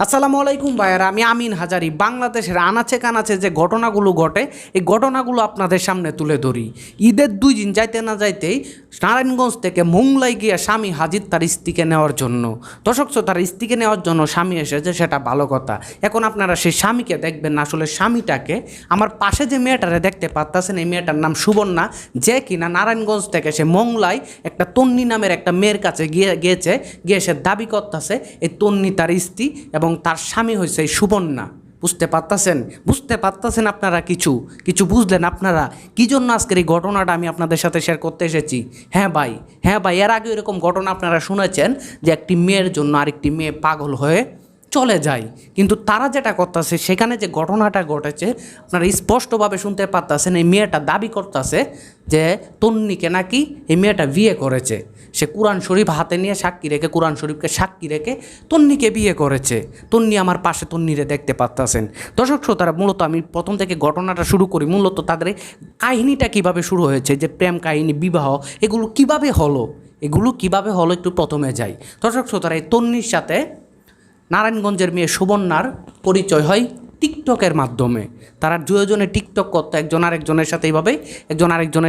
আসসালামু আলাইকুম ভাইয়ারা, আমি আমিন হাজারি। বাংলাদেশের আনাচে কানাচে যে ঘটনাগুলো ঘটে এই ঘটনাগুলো আপনাদের সামনে তুলে ধরি। ঈদের 2 দিন যাইতে না যাইতেই নারায়ণগঞ্জ থেকে মোংলায় গিয়ে স্বামী হাজির তার স্ত্রীকে নেওয়ার জন্য। দর্শক তার স্ত্রীকে নেওয়ার জন্য স্বামী এসেছে, সেটা ভালো কথা। এখন আপনারা সেই স্বামীকে দেখবেন না, আসলে স্বামীটাকে। আমার পাশে যে মেয়েটারে দেখতে পাচ্ছেন, এই মেয়েটার নাম সুবর্ণা, যে কিনা নারায়ণগঞ্জ থেকে সে মোংলায় একটা তন্নি নামের একটা মেয়ের কাছে গিয়ে সে দাবি করতেছে এই তন্নি তার স্ত্রী এবং তার স্বামী হয়েছে এই সুবর্ণা। বুঝতে পারতেছেন আপনারা? কিছু বুঝলেন আপনারা কী জন্য আজকের এই ঘটনাটা আমি আপনাদের সাথে শেয়ার করতে এসেছি? হ্যাঁ ভাই, এর আগে এরকম ঘটনা আপনারা শুনেছেন যে একটি মেয়ের জন্য আরেকটি মেয়ে পাগল হয়ে চলে যায়, কিন্তু তারা যেটা করতেছে সেখানে যে ঘটনাটা ঘটেছে আপনারা স্পষ্টভাবে শুনতে পারতেছেন। এই মেয়েটা দাবি করতেছে যে তন্নিকে নাকি এই মেয়েটা বিয়ে করেছে। সে কোরআন শরীফ হাতে নিয়ে কোরআন শরীফকে সাক্ষী রেখে তন্নিকে বিয়ে করেছে। তন্নি আমার পাশে, তন্নিরে দেখতে পারতেছেন। দর্শক শ্রোতারা, মূলত আমি প্রথম থেকে ঘটনাটা শুরু করি। মূলত তাদের কাহিনীটা কিভাবে শুরু হয়েছে, যে প্রেম কাহিনী, বিবাহ, এগুলো কিভাবে হলো একটু প্রথমে যাই। দর্শক শ্রোতারা, এই তন্নির সাথে নারায়ণগঞ্জের মেয়ে সুবর্ণার পরিচয় হয় টিকটকের মাধ্যমে। তারা দুজনে টিকটক করতো, একজন আরেকজনের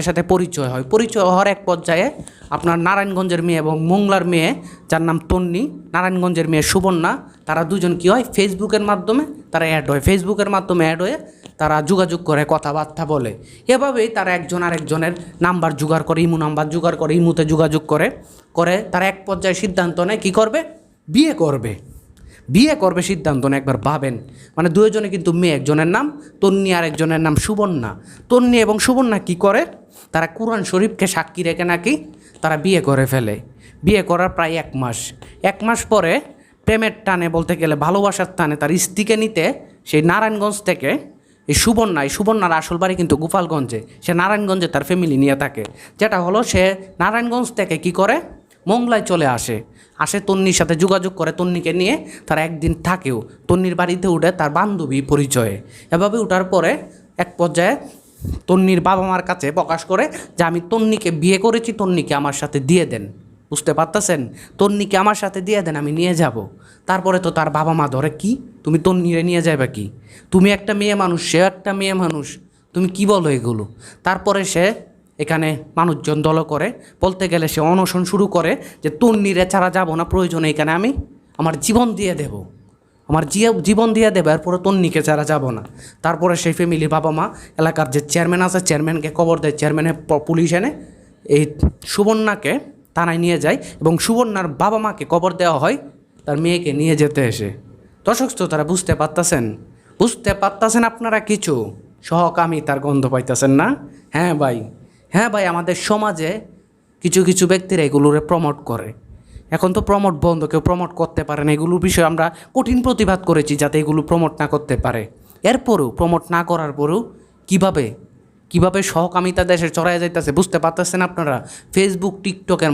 সাথে পরিচয় হয়। পরিচয় হওয়ার এক পর্যায়ে আপনার নারায়ণগঞ্জের মেয়ে এবং মোংলার মেয়ে, যার নাম তন্নি, নারায়ণগঞ্জের মেয়ে সুবর্ণা, তারা দুজন কী হয়, ফেসবুকের মাধ্যমে অ্যাড হয়ে তারা যোগাযোগ করে, কথাবার্তা বলে। এভাবেই তারা একজন আরেকজনের নাম্বার জোগাড় করে, ইমুতে যোগাযোগ করে তারা এক পর্যায়ে সিদ্ধান্ত নেয় কী করবে, বিয়ে করবে সিদ্ধান্ত নেয়। একবার ভাবেন, মানে দুজনে কিন্তু মেয়ে, একজনের নাম তন্নি আর একজনের নাম সুবর্ণা। তন্নি এবং সুবর্ণা কী করে, তারা কোরআন শরীফকে সাক্ষী রেখে নাকি তারা বিয়ে করে ফেলে। বিয়ে করার প্রায় 1 মাস পরে প্রেমের টানে, বলতে গেলে ভালোবাসার টানে, তার স্ত্রীকে নিতে সেই নারায়ণগঞ্জ থেকে এই সুবর্ণার আসল বাড়ি কিন্তু গোপালগঞ্জে, সে নারায়ণগঞ্জে তার ফ্যামিলি নিয়ে থাকে। যেটা হলো, সে নারায়ণগঞ্জ থেকে কী করে, মোংলায় চলে আসে তন্নির সাথে যোগাযোগ করে, তন্নিকে নিয়ে তারা একদিন থাকেও। তন্নির বাড়িতে উঠে তার বান্ধবী পরিচয়ে। এভাবে ওঠার পরে এক পর্যায়ে তন্নির বাবা মার কাছে প্রকাশ করে যে আমি তন্নিকে বিয়ে করেছি, তন্নিকে আমার সাথে দিয়ে দেন। বুঝতে পারতেছেন? তন্নিকে আমার সাথে দিয়ে দেন, আমি নিয়ে যাব। তারপরে তো তার বাবা মা ধরে, কি তুমি তন্নিরে নিয়ে যাবে? কি তুমি একটা মেয়ে মানুষ, সে একটা মেয়ে মানুষ, তুমি কি বলো এগুলো? তারপরে সে এখানে মানুষজন দল করে, বলতে গেলে সে অনশন শুরু করে যে তন্নিরে ছাড়া যাব না, প্রয়োজনে এখানে আমি আমার জীবন দিয়ে দেব, এরপরে তন্নিকে ছাড়া যাব না। তারপরে সেই ফ্যামিলির বাবা মা, এলাকার যে চেয়ারম্যান আছে, চেয়ারম্যানকে খবর দেয়। চেয়ারম্যানের পুলিশ এনে এই সুবর্ণাকে থানায় নিয়ে যায় এবং সুবর্ণার বাবা মাকে খবর দেওয়া হয় তার মেয়েকে নিয়ে যেতে এসে। দর্শক তো তারা বুঝতে পারতেছেন আপনারা? কিছু সহকামী তার গন্ধ পাইতেছেন না? হ্যাঁ ভাই, আমাদের সমাজে কিছু ব্যক্তিরা এগুলোরে প্রমোট করে। এখন তো প্রমোট বন্ধ, কেউ প্রমোট করতে পারে না। এগুলোর বিষয়ে আমরা কঠিন প্রতিবাদ করেছি যাতে এগুলো প্রমোট না করতে পারে। এরপরেও প্রমোট না করার পরেও কীভাবে সহকামিতা দেশে চড়াই যাইতেছে বুঝতে পারতেছেন আপনারা? ফেসবুক, টিকটকের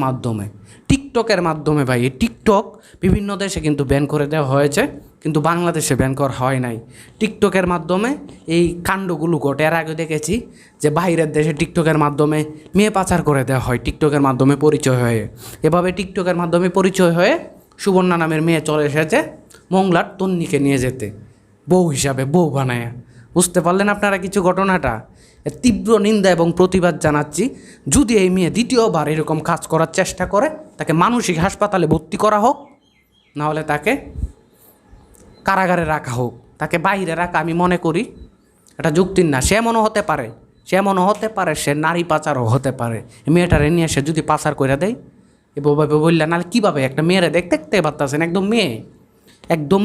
মাধ্যমে ভাই। এই টিকটক বিভিন্ন দেশে কিন্তু ব্যান করে দেওয়া হয়েছে, কিন্তু বাংলাদেশে ব্যান করা হয় নাই। টিকটকের মাধ্যমে এই কাণ্ডগুলো ঘটে। এর আগে দেখেছি যে বাইরের দেশে টিকটকের মাধ্যমে মেয়ে পাচার করে দেওয়া হয়, টিকটকের মাধ্যমে পরিচয় হয়ে। এভাবে টিকটকের মাধ্যমে পরিচয় হয়ে সুবর্ণা নামের মেয়ে চলে এসেছে মোংলার তন্নিকে নিয়ে যেতে, বউ বানায়। বুঝতে পারলেন আপনারা কিছু ঘটনাটা? তীব্র নিন্দা এবং প্রতিবাদ জানাচ্ছি। যদি এই মেয়ে দ্বিতীয়বার এরকম কাজ করার চেষ্টা করে, তাকে মানসিক হাসপাতালে ভর্তি করা হোক, নাহলে তাকে কারাগারে রাখা হোক। তাকে বাইরে রাখা আমি মনে করি এটা যুক্তির না। সে মনে হতে পারে সে নারী পাচারও হতে পারে। মেয়েটারে নিয়ে সে যদি পাচার করে দেয়, এভাবে বললে, নাহলে কীভাবে একটা মেয়েরে দেখতে পারতেছেন, একদম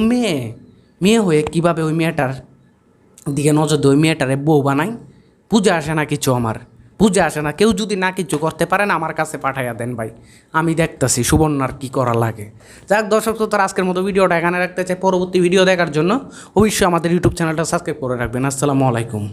মেয়ে হয়ে কীভাবে ওই মেয়েটার দিকে নজর দিয়ে ওই মেয়েটারে বউ বানাই? পূজা আসে না। কেউ যদি না কিছু করতে পারেন, আমার কাছে পাঠাইয়া দেন ভাই, আমি দেখতেছি সুবর্ণার কি করা লাগে। যাক দর্শক, তো তার আজকের মতো ভিডিওটা এখানে রাখতে চাই। পরবর্তী ভিডিও দেখার জন্য অবশ্যই আমাদের ইউটিউব চ্যানেলটা সাবস্ক্রাইব করে রাখবেন। আসসালামু আলাইকুম।